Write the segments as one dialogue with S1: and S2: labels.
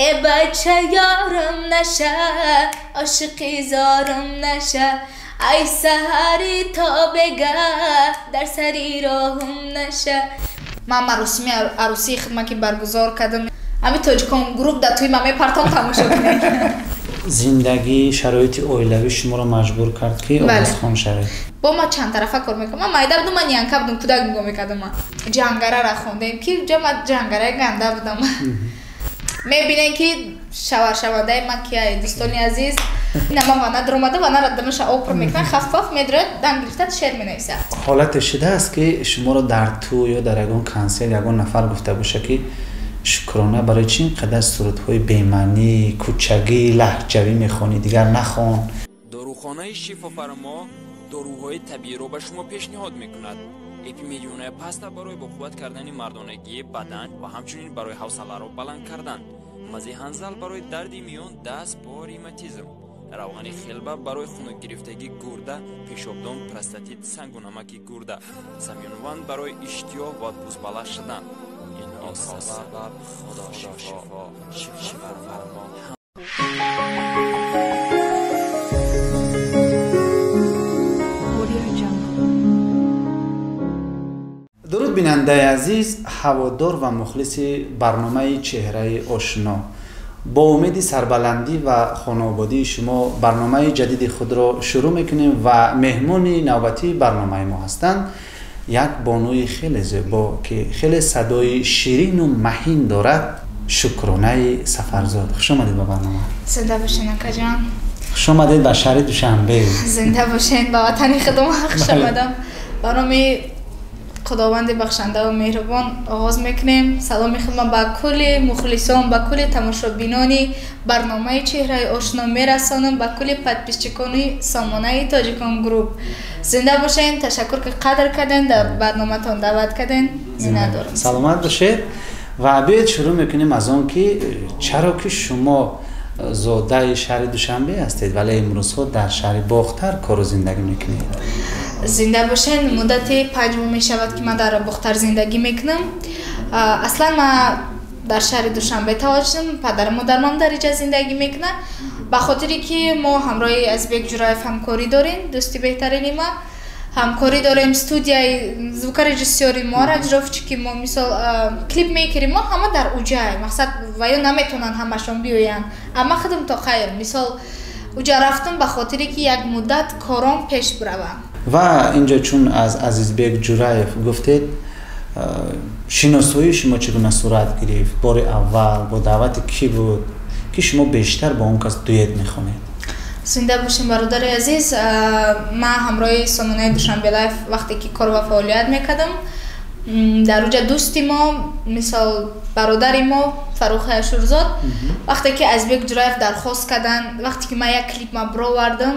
S1: ای بچه یارم نشه عاشقی زارم نشه ای سحری تا بگه در سری راهم نشه. من مراسم عروسی خودم که برگزار کردم همین تاجیکان گروپ در توی مامه پرتام تماشا کنیم.
S2: زندگی شرایط اویلوی شما رو مجبور کرد که آواز خوان شوید.
S1: با ما چند طرفه کار میکنم. من مایده بودم من یانکا بودم کودک نگاه میکردم. من جنگره را خوندم که من جنگره گنده بودم. میبینین که شونده من که دوستانی عزیز اینا ما وانا درآمده وانا را دمش اوپر میکنن خفاف میدره دم گرفته شعر مینویسه.
S2: حالت شده است که شما رو در تو یا در یگان کنسل یگان نفر گفته باشه که شکرانه برای چی اینقدر سرودهای بی‌معنی کوچگی لهجوی میخونی دیگر نخوان.
S3: داروخانه شفافرما داروهای طبیعی را به شما پیشنهاد میکند. اپیمیلیون پاستا برای با قوت کردن مردانگی بدن و همچنین برای حوصله را بلند کردن. مزه هنزل برای درد میان دست پا ریماتیسم. روغن خلبه برای خون گرفتگی گرده، پیشابدان، پروستاتیت، سنگ و نمک گرده. سمیانوان برای اشتها و بزباله شدن. این سبب خدا شفا فرما.
S2: درود بیننده عزیز، هوادار و مخلص برنامه چهره آشنا. با امید سربلندی و خانوادگی شما برنامه جدید خود را شروع میکنیم و مهمان نوبتی برنامه ما هستند یک بانوی خیلی زیبا که خیلی صدای شیرین و مهین دارد، شکرانه سفرزاد. خوش آمدید به برنامه.
S1: زنده باشین اکا جان.
S2: خوش آمدید به شهر دوشنبه.
S1: زنده باشین، با وطن خودم خوش آمدم. برنامه خداوند بخشنده و مهربان آغاز میکنیم. سلام میخوام به کل مخلصان، به کل تماشابینانی برنامه چهره آشنا میرسانم، به کل پادپیشچکانی سامانه تاجیکان گروپ. زنده باشین، تشکر که قدر کردین، در برنامه تان دعوت کردین. زنده دارم.
S2: سلامت باشید و بیاید شروع میکنیم از آن که چرا که شما زاده شهر دوشنبه هستید ولی امروز خود در شهر باختر کار و زندگی میکنید.
S1: زنده باشین. مدت 5 ماه می شود که من در باختر زندگی میکنم. اصلا من در شهر دوشنبه تولد شدم. پدرم و مادرم در اینجا زندگی میکنه. به خاطری که ما همراه ازبک جورایف همکاری داریم، دوستی بهترین ما همکاری داریم. استودیای звука رژیسوری ما را اجرافچی که ما مثلا کلیپ میکریم، ما همه در اوجای مقصد و یا نمیتونن همشون بیاین، اما خودم تا خیر مثلا اوجا رفتم به خاطری که یک مدت کارام پیش بروم.
S2: و اینجا چون از عزیزبک جورایف گفتید، شناسایی شما چگونه صورت گرفت؟ بار اول با دعوت کی بود که شما بیشتر با اون کس دویت میخونید؟
S1: زنده باشین برادر عزیز. من همراه سامانه دوشنبه لایف وقتی که کار و فعالیت میکردم، در اونجا دوستی ما مثال برادری ما فروخ اشورزاد وقتی که ازبک جورایف درخواست کردن، وقتی که من یک کلیپ ما برآوردم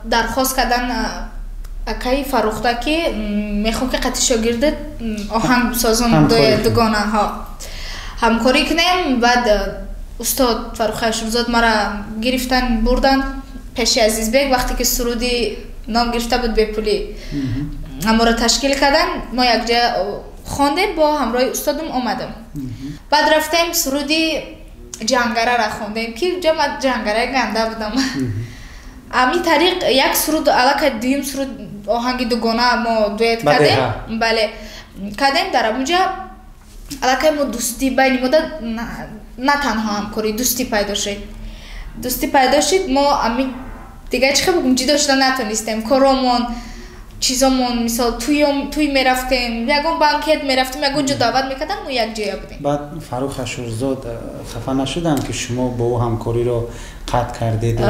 S1: درخواست کردن اکای فروخته که میخوام که قطعی شاگرد آهنگ سازان دوگانه ها همکاری کنیم. بعد استاد فروخ اشورزاد مرا گرفتن بردن پیش عزیزبک وقتی که سرودی نام گرفته بود بپولی اما را تشکیل کردن. ما یک جا خواندیم با همراه استادم آمدم. بعد رفتیم سرودی جنگره را خواندیم که جنگره گنده بودم. امی طریق یک سرود علاقه دویم سرود آهنگ دوگانه ما دویت کردیم. بله کردیم. در اونجا علاقه ما دوستی بین ما نه تنها همکاری دوستی پیدا شد. ما امی دیگه چه بگم جدا شدن نتونستیم. کارامون چیزامون مثلا توی میرفتیم، یگون بانکت میرفتیم، یگون جا دعوت میکردن و یک جایی بودیم.
S2: بعد فروخ اشورزاد خفه نشدن که شما با او همکاری رو قطع کردید و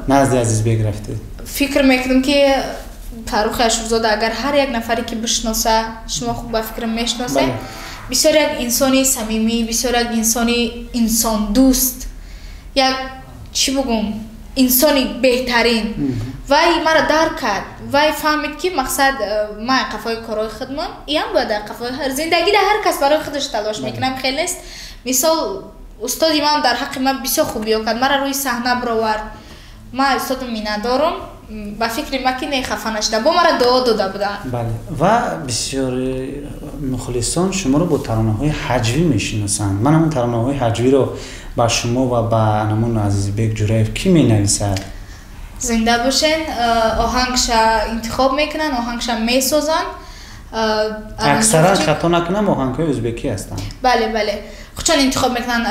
S2: نزد عزیزبک رفتید؟ فکر
S1: میکردم که فروخ اشورزاد اگر هر یک نفری که بشناسه، شما خوب با فکرم میشناسه، بسیار یک انسانی صمیمی، بسیار یک انسان دوست، یک چی بگم انسانی بهترین. وای مرا درک کرد، وای فهمید که مقصد ما قفای کارهای خودم این باید قفای هر زندگی در هر کس برای خودش تلاش میکنم خیلی است. مثال استاد من در حق من بسیار خوبی کرد، مرا روی صحنه برآورد. من استادم مینا دارم، ба фикри ма ки не хафа нашуда бо мара дуо дода буданд.
S2: бале ва бисёри мухлисон шуморо бо таронаҳои ҳаҷвӣ мешиносанд. ман ҳамон таронаҳои ҳаҷвиро ба шумо ва ба анамон Азизбек Ҷураев кӣ менависад?
S1: Зинда бошен, оҳангша интихоб мекунанд, оҳангша месозанд.
S2: аксаран хато накунам оҳангҳои ӯзбекӣ ҳастанд.
S1: бале худчон интихоб мекунанд.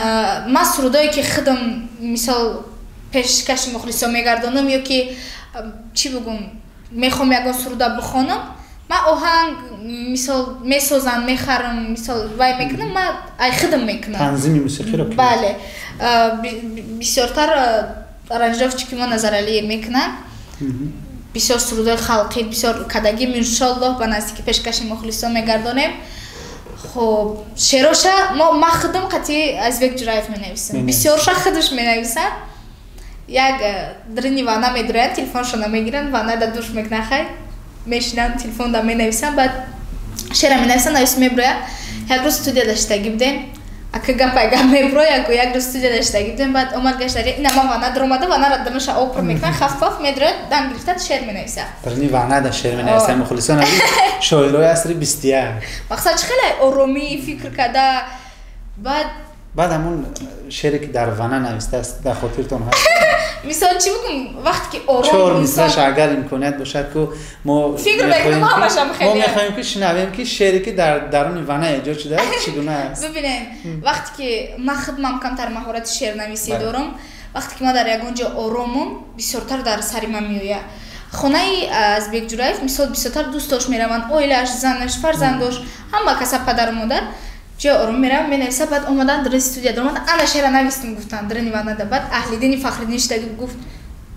S1: ман сурудое ки худам мисол пешкаши мухлисо мегардонам ё ки чӣ бигӯм мехоҳам ягон суруда бихонам, ман оҳанг мисол месозам, мехарам, мисол вай мекунам, ман ай худам мекунам.
S2: танзими мусиқиро
S1: бале бисёртар аранжировчи ки мо Назаралиев мекунам. бисёр сурудои халқӣ, бисёр кадагим иншоллоҳ ба наздики пешкаши мухлисо мегардонем. хоб шероша ма худам қатъи Азизбек Ҷураев менависам. бисёрша худаш менависад. як дрини вана медуранд, телефоншо намегиранд, вана да душ мекунанд, хай мешинанд, телефон да менависанд, баъд шеъра менависанд, навис меброяд. як рӯз студия даштагӣ будем, ака гапай гап меброяд, як рӯз студия даштагӣ будем, баъд омад гаштари ина ман вана дуромада, ванаро дамаша опра мекунанд, хаффаф медурад, дам гирифтад шеър менависад.
S2: дрини вана да шеър менависад. мухлисон ази шоирои асри 21.
S1: мақсад чи хеле оромӣ фикр карда.
S2: баъд ҳамон шеъре ки дар вана навистааст дар хотиртон ҳаст?
S1: мисол чӣ бигӯм вақте ки ором
S2: чор мислаш агар имконият бошад ку мо
S1: фикр мекунем ҳамашам хеле
S2: мо мехоҳем ки шунавем ки шеъре ки дар даруни вана эҷод шудааст чӣ гуна аст.
S1: бибинед вақте ки ман худмам камтар маҳорати шеърнависӣ дорам, вақте ки ман дар ягон ҷо оромам бисёртар дар сари ман меояд. хонаи Азизбек Ҷураев мисол бисёртар дӯст дошт мераванд, оилааш, занаш, фарзандош, ҳама каса падару модар ҷои ором меравам менависад, баъд омадан дрини студия даромад, ана шеъра навистим гуфтанд дрини ванада. баъд Аҳлиддини Фахриддин штаги гуфт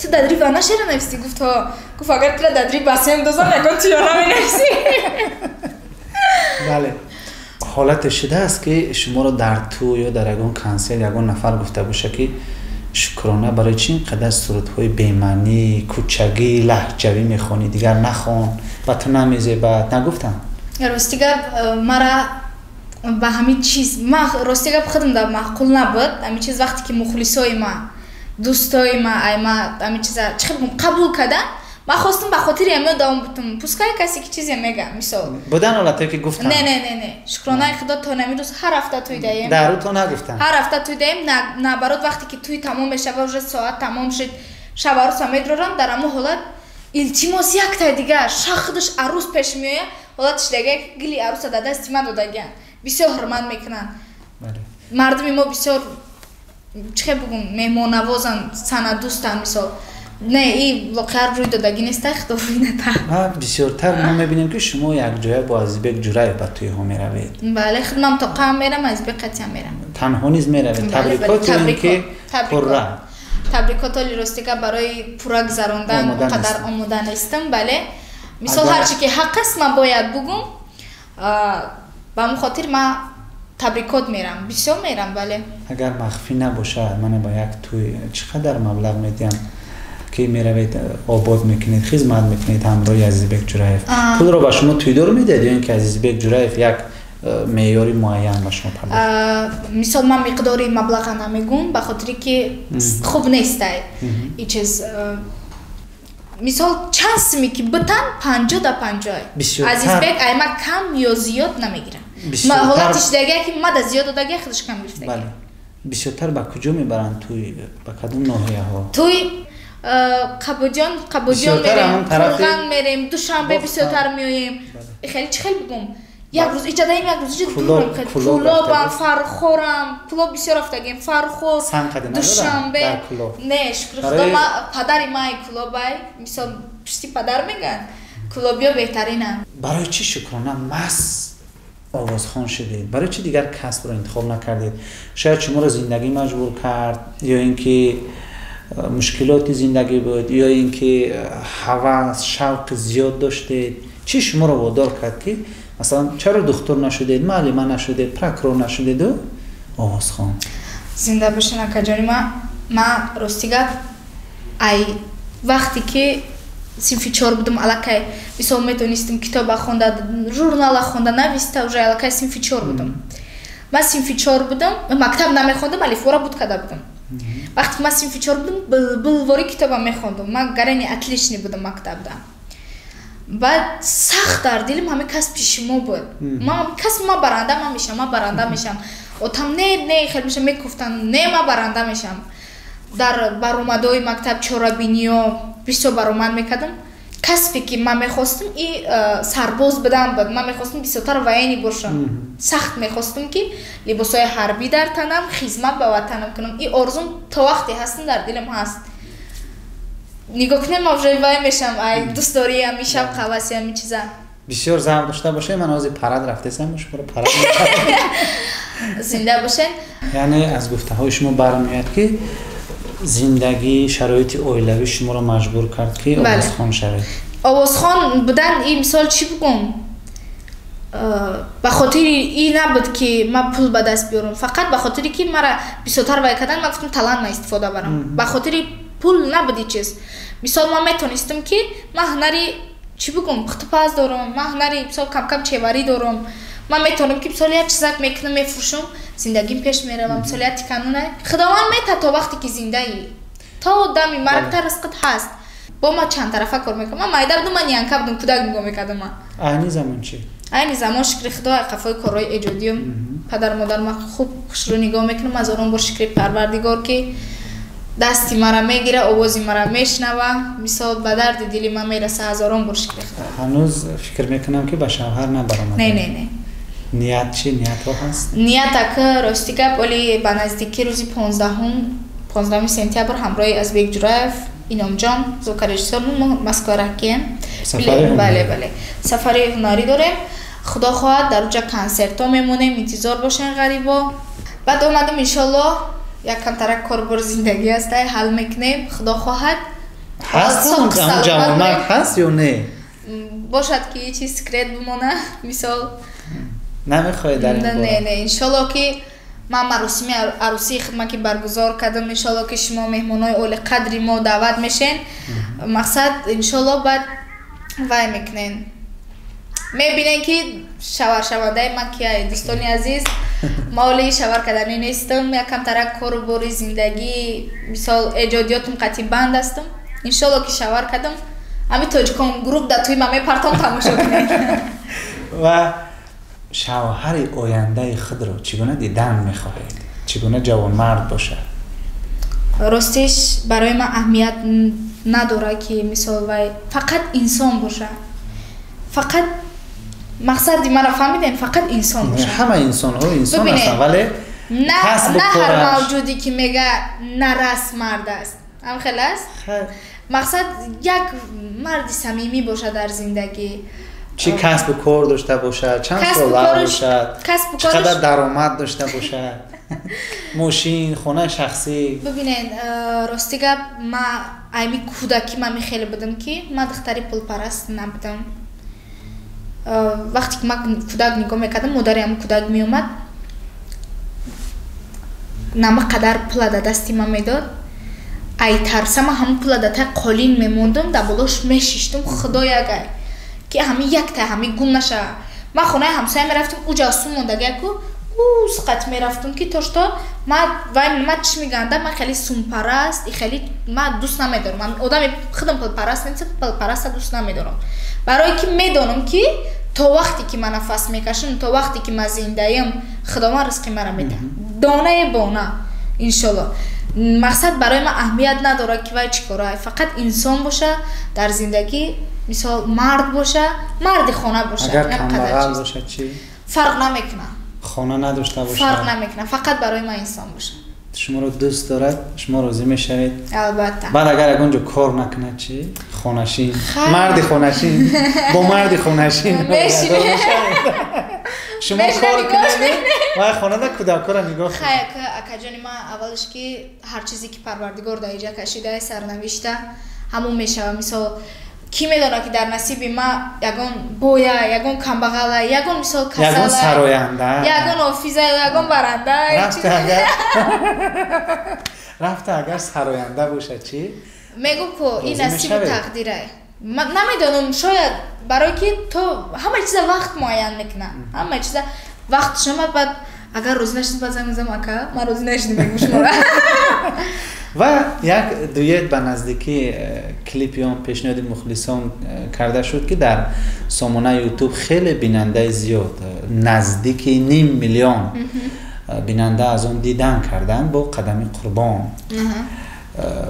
S1: ту дадри вана шеъра навистӣ? гуфт ҳо. гуфт агар тира дадри басем дозам ягон ту ёна менависӣ.
S2: бале ҳолате шудааст ки шуморо дар ту ё дар ягон консерт ягон нафар гуфта боша ки шукрона барои чӣ ин қадар сурудҳои бемаънӣ, кӯчагӣ, лаҳҷавӣ мехонӣ, дигар нахон, ба ту намезебад, нагуфтанд? рости гап
S1: мара ба ҳамин чиз ман рости гап худам да маъқул набуд. ҳамин чиз вақте ки мухлисои ман, дӯстои ман ай ман ҳамин чиза чӣ бигӯм қабул карданд, ман хостам ба хотири ҳамё давом бутам. пускай касе ки чизе мега мисол
S2: будан ҳолате ки гуфтанд? не
S1: шукронаи худо то намин рӯз ҳар ҳафта туй даем.
S2: дару то нагуфтанд? ҳар
S1: ҳафта туй даем. наоборот вақте ки туй тамом мешава, уже соат тамом шуд, шаба арӯса медрорам, дар ҳамон ҳолат илтимос яктай дигар шах худаш арӯс пеш меояд, ҳолатиш дагар гили арӯса дар дасти ман додагиянд. бисёр ҳурмат мекунанд. мардуми мо бисёр чӣ бигӯм меҳмоннавозанд, санадӯстанд. мисол не ин воқеа рӯй додагӣ неста, худо рӯй нада.
S2: бисёртар мо мебинем ки шумо якҷоя бо Азизбек Ҷураев ба туйҳо меравед.
S1: бале худмам тоқаам мерам, Азизбек қатъиян мерам.
S2: танҳо низ меравед? табрикоти ки пурра.
S1: табрикотоли ростига барои пурра гузарондан қадар омода нестам. бале мисол ҳарчи ки ҳақ аст ман бояд бигӯм. ба ҳамон хотир ман табрикот мерам, бисёр мерам. бале агар
S2: махфӣ набошад, мана ба як туй чӣ қадар маблағ медиҳам ки меравед обод мекунед, хизмат мекунед ҳамроҳи Азизбек Ҷураев? пулро ба шумо туйдор медиҳед ё ин ки Азизбек Ҷураев як меъёри муайян ба шумо пардохт?
S1: мисол ман миқдори маблаға намегӯм, ба хотире ки хуб нестай ин чиз. мисол чанд сими ки битан 50 да 50. Азизбек ай ман кам ё зиёд намегирам. ҳолатиш дагар ки мада зиёд додагар худаш кам гирифтагар.
S2: бале бисёртар ба куҷо мебаранд туй? ба кадом ноҳияҳо?
S1: туй қабоҷон мерем, фурған мерем, душанбе бисёртар меоем. хеле чӣ хел бигӯм, як рӯз иҷа даем, як рӯз иҷа дурам, кулобам, фархорам, кулоб бисёр рафтагем, фархор, душанбе. не шукри худо ман падари ман кулобай, мисол пишти падар меган, кулобиё беҳтаринанд.
S2: барои чӣ шукрона мас овозхон шудед? барои чӣ дигар касбро интихоб накардед? шояд шуморо зиндагӣ маҷбур кард, ё ин ки мушкилоти зиндагӣ буд, ё ин ки ҳавас, шавқи зиёд доштед? чӣ шуморо водор кард ки масалан чаро духтур нашудед, муаллима нашудед, прокурор нашудеду овозхон?
S1: зинда бошен акаҷони ман рости гап ай вақте ки синфи 4 будам, аллакай мисол метонистим китоба хонда, журнала хонда, нависта, уже аллакай синфи 4 будам. ман синфи 4 будам, мактаб намехондам, алифбора буд када будам. вақте ман синфи 4 будам булвори китобам мехондам. Ман гарани отличный будам мактабда. Баъд сахт дар дилим ҳамин кас пиши мо буд. Ман кас ма баранда мешам. Отам не хел мешам мекуфтан не ма баранда мешам. Дар баромадои мактаб чорабиниё бисёр баромад мекардам. Касбе ки ман мехостам и сарбоз будам буд. Ман мехостам бисёртар военӣ бошам. Сахт мехостам ки либосои ҳарбӣ дар танам, хизмат ба ватанам кунам. И орзум то вақте ҳастам дар дилам ҳаст. Нигоҳ кунем мавҷудвай мешам, ай дӯстдорӣ ҳами шавқ ҳаваси ҳами чиза.
S2: Бисёр завқ дошта бошед, ман ҳозир парад рафтесам, шуморо парад.
S1: Зинда бошед.
S2: Яъне аз гуфтаҳои шумо бармеояд ки зиндагӣ, шароити оилавӣ шуморо маҷбур кард ки овозхон шавед.
S1: Овозхон будан и мисол чӣ бигӯм? Ба хотири ин набуд ки ман пул ба даст биёрам. Фақат ба хотире ки мара бисёртар вай кардан ман гуфтам талант ман истифода барам. Ба хотири пул набуди чиз. Мисол ман метонистам ки ман ҳунари чӣ бигӯм? Пухтупаз дорам. Ман ҳунари мисол кам чеварӣ дорам. Ман метавонам ки мисол як чизак мекунам, мефурӯшам, зиндагим пеш меравам. Мисол як тикануна. Худованд метад то вақте ки зиндаӣ. То дами маргта ризқат ҳаст. Бо ман чанд тарафа кор мекунам. Ман майда будам, ман янка будам, кӯдак нигоҳ мекардам ман.
S2: Айни замон чӣ?
S1: Айни замон шукри Худо қафои корҳои эҷодиём. Падар модар ман хуб хушрӯ нигоҳ мекунам. ҳазорон бор шукри Парвардигор ки дасти мара мегира, овози мара мешнава. Мисол ба дарди дили ман мераса. ҳазорон бор шукри Худо.
S2: ҳанӯз фикр мекунам ки ба шавҳар набаромад.
S1: Не.
S2: Ният чӣ? Ниятҳо ҳаст?
S1: Ният ака рости гап оли ба наздикии рӯзи 15 сентябр ҳамроҳи Азбек Ҷураев, Иномҷон, звукорежиссёр мо Москва рахкием. Бале. Сафари ҳунарӣ дорем. Худо хоҳад дар уҷа консертҳо мемонем, интизор бошен ғарибо. Баъд омадам иншоллоҳ якамтарак корбор зиндагӣ ҳастай ҳал мекунем. Худо хоҳад.
S2: Ҳаст ҷавонмард ҳаст ё не?
S1: Бошад ки чиз секрет бимона. Мисол
S2: намехоҳед дар ин бора?
S1: Не. Иншоллоҳ ки ман маросими арӯсии худман ки баргузор кардам, иншоллоҳ ки шумо меҳмонои оли қадри мо даъват мешен. Мақсад иншоллоҳ баъд вай мекунен. Мебинен ки шаваршавандаи ман кияе дӯстони азиз. Моли шавар карданӣ нестам. Якамтарак кору бори зиндагӣ, мисол эҷодиётум қатъи банд ҳастам. Иншоллоҳ ки шавар кардам. Ҳами тоҷикон груп дар туи ман мепартом тамошо кунед.
S2: Ва шавҳари ояндаи худро чӣ гуна дидан мехоҳед? Чӣ гуна ҷавонмард бошад?
S1: Ростиш барои ман аҳамият надорад ки мисол вай фақат инсон бошад. Фақат мақсади маро фаҳмидем, фақат инсон бошад.
S2: Ҳама инсонҳо инсон ҳастанд, вале
S1: на ҳар мавҷуде ки мега нарас мард аст. ҳам хел аст. Мақсад як марди самимӣ бошад дар зиндагӣ.
S2: چی کسب و کار داشته باشد، چند ساله باشد، چقدر درآمد داشته باشد، ماشین، خانه شخصی.
S1: ببینید راستی گپ ما ایمی کودکی من خیلی بودم که ما دختری پول پرست نبودم. وقتی که من کودک نگاه میکردم مادرم کودک میومد نما قدر پول دستی من میداد. ای ترسم هم پول داده قالین میموندم دبولش میشیشتم خدایا گای که همین یک تا همین گم نشه. ما خونه همسایه میرفتم اوجا سو موندگی کو او سقط میرفتم که توشتا ما وای ما چی میگندم من خیلی سوم پرست خیلی ما دوست نمیدارم. من آدم خودم پول پرست نیستم، پول پرست دوست نمیدارم. برای که میدونم که تا وقتی که من نفس میکشم، تا وقتی که من زنده ام، خدا من رزق مرا میده. دانه بانه ان شاء الله. مقصد برای من اهمیت نداره که وای چیکاره، فقط انسان باشه در زندگی، مثلا مرد باشه، مرد خانه باشه.
S2: اگر کمبغل باشه چی؟
S1: فرق نمیکنه.
S2: خانه نداشته باشه.
S1: فرق نمیکنه، فقط برای من انسان باشه.
S2: شما رو دوست دارد، شما راضی میشوید.
S1: البته.
S2: بعد اگر اونجا کار نکنه چی؟ خونشین. مرد خونشین. با مرد خونشین. شما کار کنید و خانه دا کودکا را نگاه کنید.
S1: خیر اکا جانی ما اولش که هر چیزی که پروردگار در اینجا کشیده سرنوشته همون میشه. مثلا کی میدونه که در نصیب ما یگان بویا، یگان کمبغل، یگان مثلا کسل،
S2: یگان سراینده،
S1: یگان آفیزه، یگان برنده.
S2: رفته اگر سراینده باشه چی؟
S1: میگم که این نصیب تقدیره. من نمیدونم، شاید برای که تو همه چیز وقت معین میکنه. همه چیز وقت شما بعد اگر روز نشد باز میگم اکا ما روز نشد میگم شما
S2: و یک دویت به نزدیکی کلیپی هم پیشنهاد مخلصان کرده شد که در سامانه یوتیوب خیلی بیننده زیاد نزدیک 500,000 بیننده از اون دیدن کردن با قدم قربان.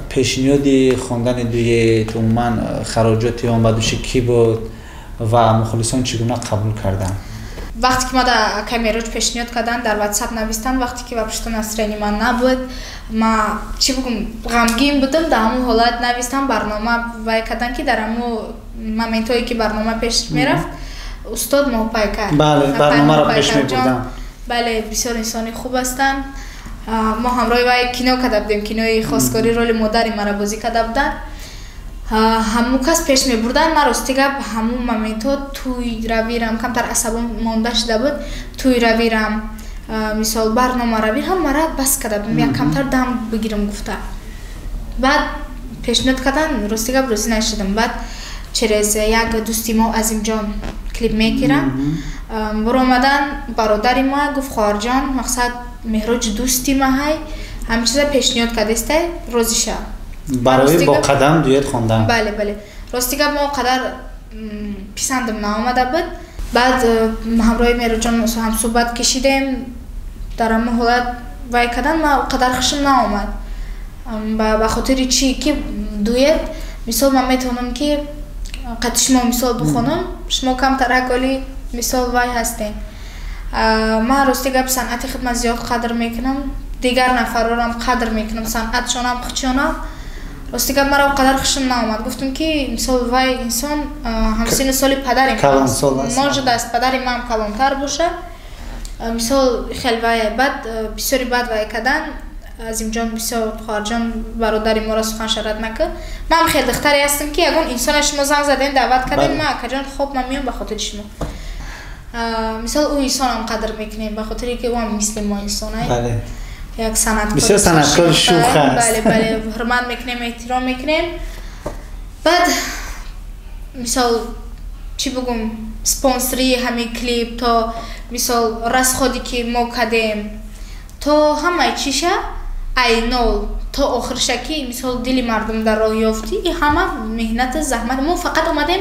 S2: پیشنهاد خواندن دویت عموما خراجاتی هم بدوش کی بود و مخلصان چگونه قبول کردن؟
S1: وقتی که ما در کمیروج پیشنهاد کردن در واتساپ نوشتن، وقتی که وابشتو نصرانی من نبود، ما چی بگم غمگین بودم، در همون حالت نوشتم برنامه وای کردن که در همون مومنتایی که برنامه پیش میرفت استاد موپای کرد.
S2: بله برنامه را پیش میبردم.
S1: بله بسیار انسانی خوب هستند. ما همراه وای کینو کرده بودیم، کینوی خواستگاری رول مادری مرا بازی کرده بودن. همون کس پیش می بردن، من راستی گپ همون مومنتا توی رویرم کمتر عصبم مانده شده بود، توی رویرم مثال برنامه رویر هم مرا بس کرده بودم یک کمتر دم بگیرم گفته. بعد پیشنهاد کردن راستی گپ روزی نشدم. بعد چرز یک دوستی ما عظیم جان کلیپ میگیرم برو آمدن برادری ما گفت خواهر جان مقصد مهراج دوستی ما های همین چیزا پیشنهاد کرده است روزیشه
S2: برای با قدم دویت خوندم.
S1: بله بله راستی گپ ما قدر پسندم نامده بود. بعد همراه مهراج جان هم صحبت کشیدیم در همه حالت وای کردن ما قدر خوشم نامد به خاطر چی که دویت مثال من میتونم که قد شما مثال بخونم شما کم ترکالی مثال وای هستین. من راستی گپ صنعت خدمت زیاد قدر میکنم، دیگر نفرارم قدر میکنم صنعتشانم خودشانم. راستی گپ مرا قدر خوشم نامد گفتم که مثال وای انسان همسین سال پدرم موجود است، پدری من کلانتر باشه مثال خیلی وای. بعد بسیاری بعد وای کردن عظیم جان بسیار خواهر جان برادری ما را سخن شرط نکرد. من خیلی دختری هستم که اگه انسان شما زنگ زدین دعوت کردین ما که جان خوب من میام به خاطر شما مثال اون انسان هم قدر میکنیم به خاطری که اون هم مثل ما انسانه.
S2: بله
S1: یک صنعتکار
S2: بسیار صنعتکار شوخ است.
S1: بله بله حرمت میکنیم احترام میکنیم. بعد مثال چی بگم سپانسری همین کلیپ تا مثال رس خودی که ما کردیم تا همه چیشه اینال تا آخر شکی مثال دلی مردم در راه یافتی همه مهنت زحمت ما فقط اومدیم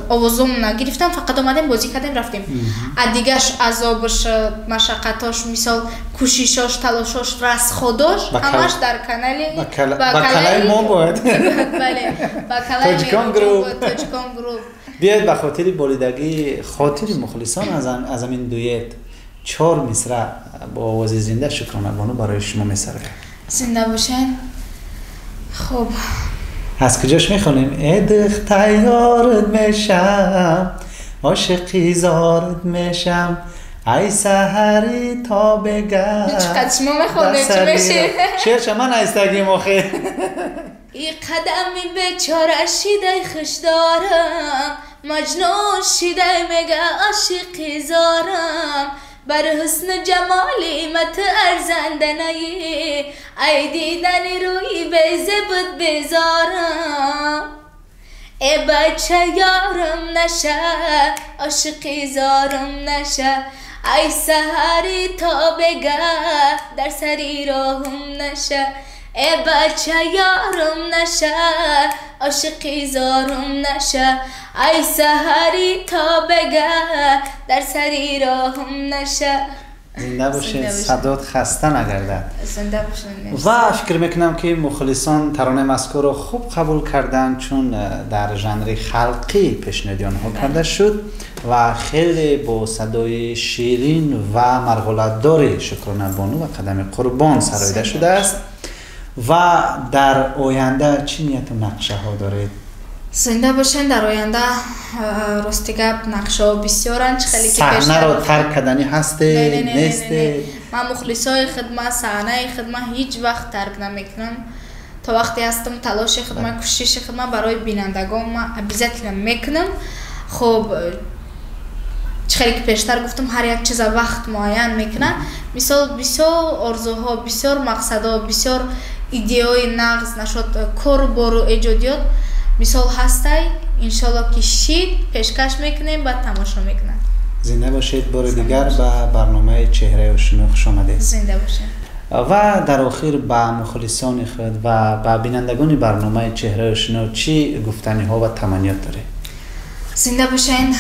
S1: آوازم نگرفتم فقط اومدیم بازی کردیم رفتیم دیگهش عذابش مشقتاش مثال کوششاش تلاشاش رس خوداش همش در کانالی
S2: با کانال ما بود.
S1: بله با کانال
S2: تاجیکان گروپ بیاید به خاطر بریدگی خاطر مخلصان از همین دویت 4 مصرع با آواز زنده شکرانه بانو برای شما میسره.
S1: زنده باشین. خب
S2: از کجاش میخونیم؟ ای دختر یارت میشم عاشقی زارت میشم ای سحری تا بگم
S1: چقدر شما میخونیم چی میشه؟
S2: شعر من ایستگیم آخه
S1: ای قدمی بیچاره شیده خوش دارم مجنون شیده میگه عاشقی زارم بر حسن جمالی مت ارزنده نایی ای دیدن روی بیزه بود بیزارم ای بچه یارم نشه عاشقی زارم نشه ای سحری تا بگه در سری راهم نشه ای بچه یارم نشه عاشقی زارم نشه ای سحری تا بگه در سری راهم نشه.
S2: زنده باشید صدات خسته نگردد.
S1: زنده باشید.
S2: و فکر میکنم که مخلصان ترانه مذکور رو خوب قبول کردن چون در ژانر خلقی پیشنهادی آنها کرده شد و خیلی با صدای شیرین و مرغلت‌دار شکرانه بانو و قدم قربان سرایده شده است. و در آینده چی نیت و نقشه ها دارید؟
S1: زنده باشین. در آینده راستی گپ نقشه ها بسیارن خیلی که
S2: صحنه رو ترک کردنی هسته نیسته؟
S1: من مخلصای خدمت صحنه خدمت هیچ وقت ترک نمیکنم تا وقتی هستم تلاش خدمت کوشش خدمت برای بینندگان من ابزت میکنم. خب خیلی که پیشتر گفتم هر یک چیز وقت معین میکنه مثال بسیار آرزوها بسیار مقصدها بسیار ایدئهای نقض نشد کار بارو ایجادیات مثال هسته انشالله که شید پیشکش میکنیم بعد تماشا میکنیم.
S2: زنده باشید. بار دیگر به برنامه چهره آشنا خوش آمدید.
S1: زنده باشید.
S2: و در آخر با مخلصان خود و با بینندگان برنامه چهره آشنا چی گفتنی ها و تمنیات داره؟
S1: زنده باشین.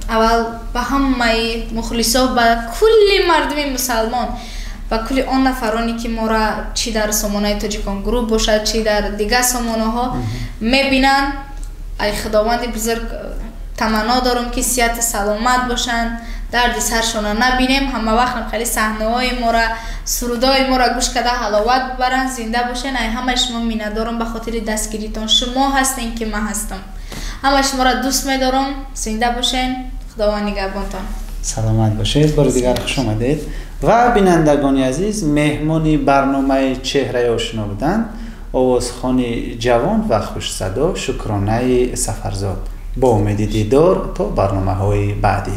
S1: اول به همه مخلصا، به کل مردم مسلمان و کل آن نفرانی که ما را چی در سامانه تاجیکان گروه باشد چی در دیگه سامانه ها میبینن، ای خداوند بزرگ تمنا دارم که صحت سلامت باشن، درد سرشون نبینیم، همه وقت خیلی صحنه های ما را، سرودای ما را گوش کرده حلاوت ببرن. زنده باشین. ای همه شما میندارم به خاطر دستگیریتان، شما هستین که من هستم. همه شما را دوست میدارم. زنده باشین. خداوند نگهبانتان.
S2: سلامت باشید. بار دیگر خوش آمدید. و بینندگان عزیز، مهمانی برنامه چهره آشنا بودند آوازخوان جوان و خوش صدا شکرانه سفرزاد. با امید دیدار تا برنامه های بعدی.